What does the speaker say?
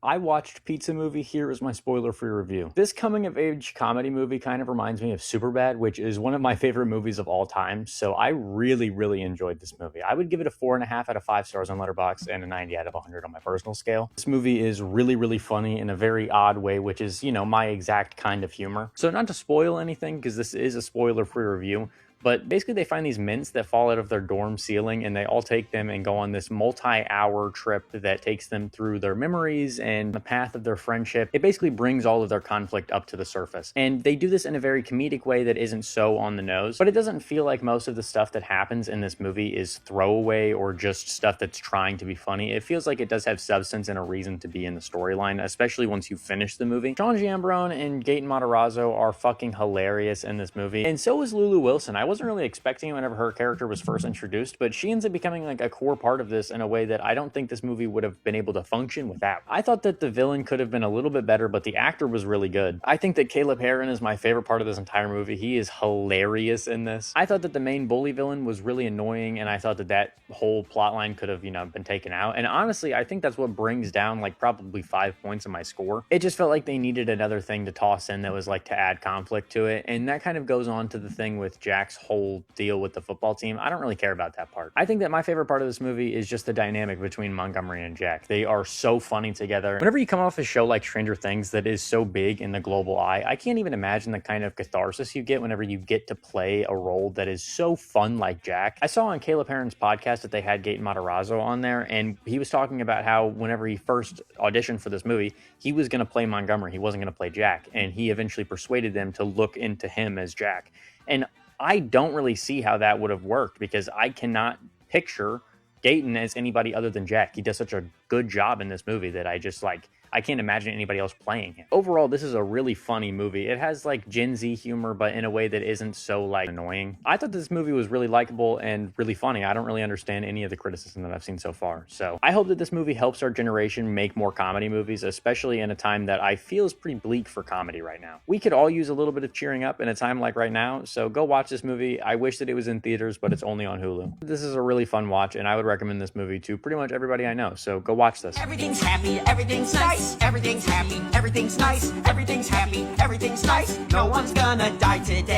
I watched Pizza Movie. Here is my spoiler-free review. This coming-of-age comedy movie kind of reminds me of Superbad, which is one of my favorite movies of all time, so I really enjoyed this movie. I would give it a 4.5 out of 5 stars on Letterboxd and a 90 out of 100 on my personal scale. This movie is really funny in a very odd way, which is, you know, my exact kind of humor. So not to spoil anything, because this is a spoiler-free review, but basically they find these mints that fall out of their dorm ceiling, and they all take them and go on this multi-hour trip that takes them through their memories and the path of their friendship. It basically brings all of their conflict up to the surface. And they do this in a very comedic way that isn't so on the nose, but it doesn't feel like most of the stuff that happens in this movie is throwaway or just stuff that's trying to be funny. It feels like it does have substance and a reason to be in the storyline, especially once you finish the movie. Sean Giambrone and Gaten Matarazzo are fucking hilarious in this movie, and so is Lulu Wilson. I wasn't really expecting it whenever her character was first introduced, but she ends up becoming like a core part of this in a way that I don't think this movie would have been able to function without. I thought that the villain could have been a little bit better, but the actor was really good. I think that Caleb Heron is my favorite part of this entire movie. He is hilarious in this. I thought that the main bully villain was really annoying, and I thought that that whole plotline could have, you know, been taken out. And honestly, I think that's what brings down like probably 5 points in my score. It just felt like they needed another thing to toss in that was like to add conflict to it, and that kind of goes on to the thing with Jack's whole deal with the football team. I don't really care about that part. I think that my favorite part of this movie is just the dynamic between Montgomery and Jack. They are so funny together. Whenever you come off a show like Stranger Things that is so big in the global eye, I can't even imagine the kind of catharsis you get whenever you get to play a role that is so fun like Jack. I saw on Caleb Heron's podcast that they had Gaten Matarazzo on there, and he was talking about how whenever he first auditioned for this movie, he was going to play Montgomery. He wasn't going to play Jack, and he eventually persuaded them to look into him as Jack. And I don't really see how that would have worked, because I cannot picture Gaten as anybody other than Jack. He does such a good job in this movie that I can't imagine anybody else playing him. Overall, this is a really funny movie. It has like Gen Z humor, but in a way that isn't so like annoying. I thought this movie was really likable and really funny. I don't really understand any of the criticism that I've seen so far. So I hope that this movie helps our generation make more comedy movies, especially in a time that I feel is pretty bleak for comedy right now. We could all use a little bit of cheering up in a time like right now, so go watch this movie. I wish that it was in theaters, but it's only on Hulu. This is a really fun watch, and I would recommend this movie to pretty much everybody I know, so go watch this. Everything's happy, everything's nice, everything's happy, everything's nice, everything's happy, everything's nice. No one's gonna die today.